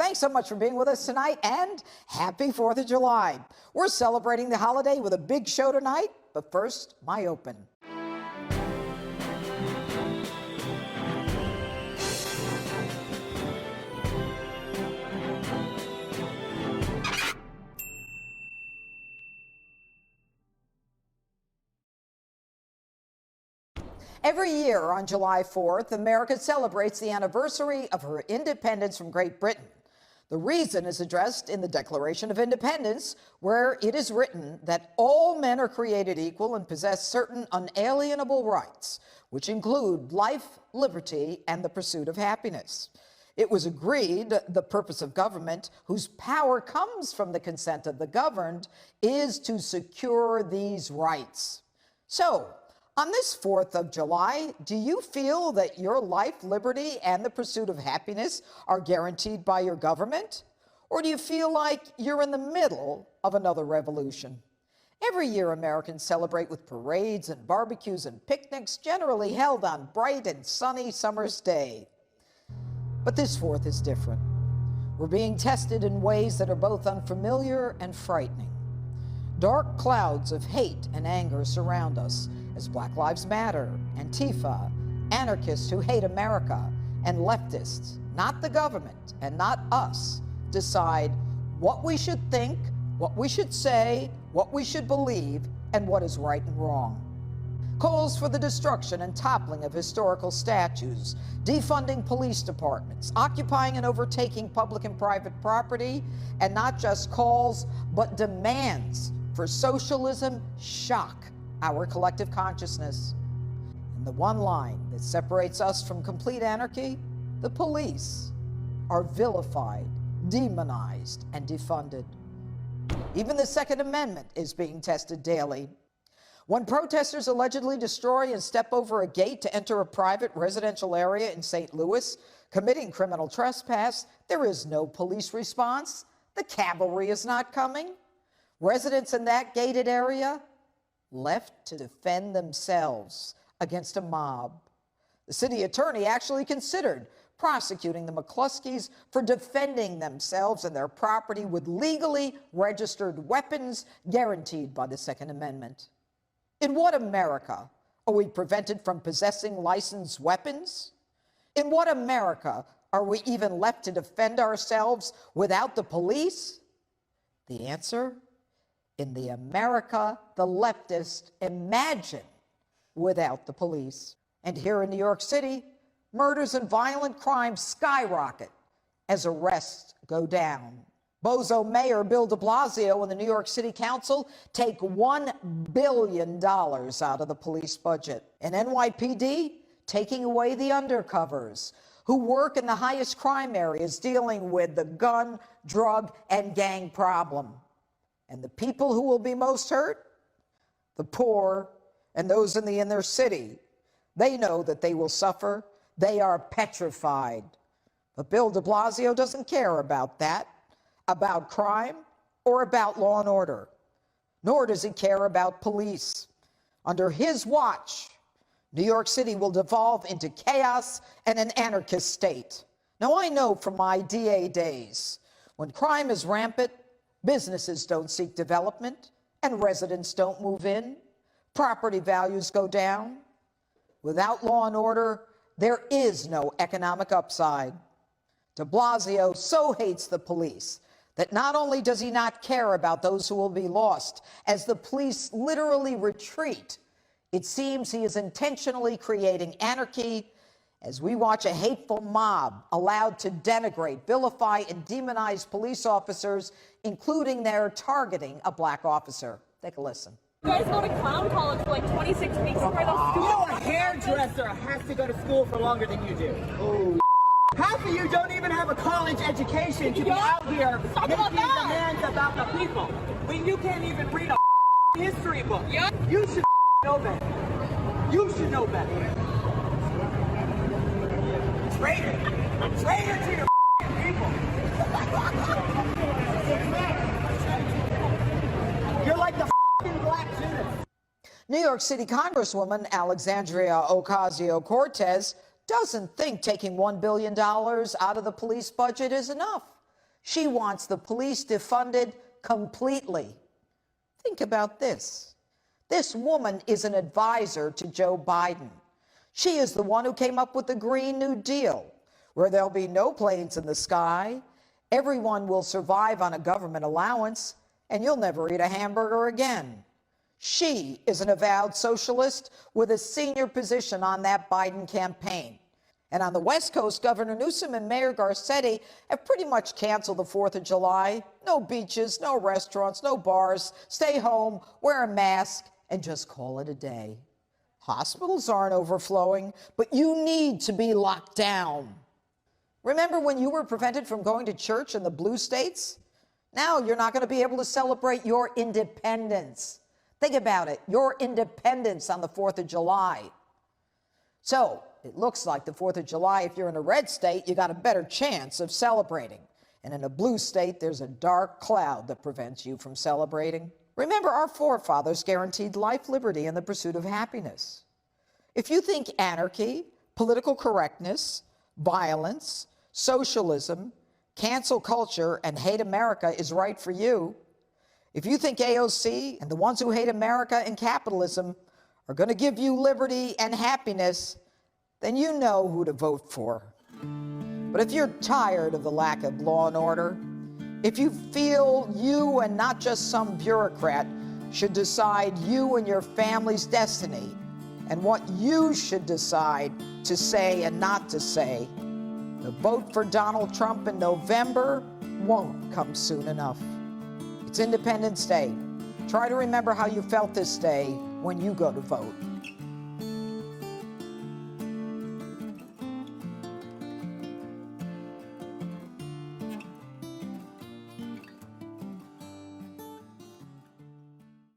Thanks so much for being with us tonight, and happy 4th of July. We're celebrating the holiday with a big show tonight, but first, my open. Every year on July 4th, America celebrates the anniversary of her independence from Great Britain. The reason is addressed in the Declaration of Independence, where it is written that all men are created equal and possess certain unalienable rights, which include life, liberty, and the pursuit of happiness. It was agreed the purpose of government, whose power comes from the consent of the governed, is to secure these rights. So, on this 4th of July, do you feel that your life, liberty, and the pursuit of happiness are guaranteed by your government? Or do you feel like you're in the middle of another revolution? Every year, Americans celebrate with parades and barbecues and picnics, generally held on bright and sunny summer's day. But this 4th is different. We're being tested in ways that are both unfamiliar and frightening. Dark clouds of hate and anger surround us as Black Lives Matter, Antifa, anarchists who hate America, and leftists, not the government and not us, decide what we should think, what we should say, what we should believe, and what is right and wrong. Calls for the destruction and toppling of historical statues, defunding police departments, occupying and overtaking public and private property, and not just calls, but demands for socialism shock our collective consciousness. And the one line that separates us from complete anarchy, the police, are vilified, demonized, and defunded. Even the Second Amendment is being tested daily. When protesters allegedly destroy and step over a gate to enter a private residential area in St. Louis, committing criminal trespass, there is no police response. The cavalry is not coming. Residents in that gated area left to defend themselves against a mob. The city attorney actually considered prosecuting the McCluskeys for defending themselves and their property with legally registered weapons guaranteed by the Second Amendment. In what America are we prevented from possessing licensed weapons? In what America are we even left to defend ourselves without the police? The answer? In the America the leftists imagine without the police. And here in New York City, murders and violent crimes skyrocket as arrests go down. Bozo Mayor Bill De Blasio and the New York City Council take $1 billion out of the police budget. And NYPD taking away the undercovers who work in the highest crime areas dealing with the gun, drug, and gang problem. And the people who will be most hurt? The poor and those in the inner city. They know that they will suffer. They are petrified. But Bill De Blasio doesn't care about that, about crime, or about law and order. Nor does he care about police. Under his watch, New York City will devolve into chaos and an anarchist state. Now, I know from my DA days, when crime is rampant, businesses don't seek development, and residents don't move in. Property values go down. Without law and order, there is no economic upside. De Blasio so hates the police that not only does he not care about those who will be lost, as the police literally retreat, it seems he is intentionally creating anarchy as we watch a hateful mob allowed to denigrate, vilify, and demonize police officers, including their targeting a black officer. Take a listen. You guys go to clown college for like 26 weeks before those You know, a hairdresser has to go to school for longer than you do. Oh. Half of you don't even have a college education to be out here making demands about the people. When you can't even read a history book. Yeah. You should know better. You should know better. Traitor! Traitor to your people! You're like the Black Judas. New York City Congresswoman Alexandria Ocasio-Cortez doesn't think taking $1 billion out of the police budget is enough. She wants the police defunded completely. Think about this. This woman is an advisor to Joe Biden. She is the one who came up with the Green New Deal, where there'll be no planes in the sky, everyone will survive on a government allowance, and you'll never eat a hamburger again. She is an avowed socialist with a senior position on that Biden campaign. And on the West Coast, Governor Newsom and Mayor Garcetti have pretty much canceled the 4th of July. No beaches, no restaurants, no bars. Stay home, wear a mask, and just call it a day. Hospitals aren't overflowing, but you need to be locked down. Remember when you were prevented from going to church in the blue states? Now you're not going to be able to celebrate your independence. Think about it, your independence on the 4th of July. So it looks like the 4th of July, if you're in a red state, you got a better chance of celebrating. And in a blue state, there's a dark cloud that prevents you from celebrating. Remember, our forefathers guaranteed life, liberty, and the pursuit of happiness. If you think anarchy, political correctness, violence, socialism, cancel culture, and hate America is right for you, if you think AOC and the ones who hate America and capitalism are going to give you liberty and happiness, then you know who to vote for. But if you're tired of the lack of law and order, if you feel you and not just some bureaucrat should decide you and your family's destiny and what you should decide to say and not to say, the vote for Donald Trump in November won't come soon enough. It's Independence Day. Try to remember how you felt this day when you go to vote.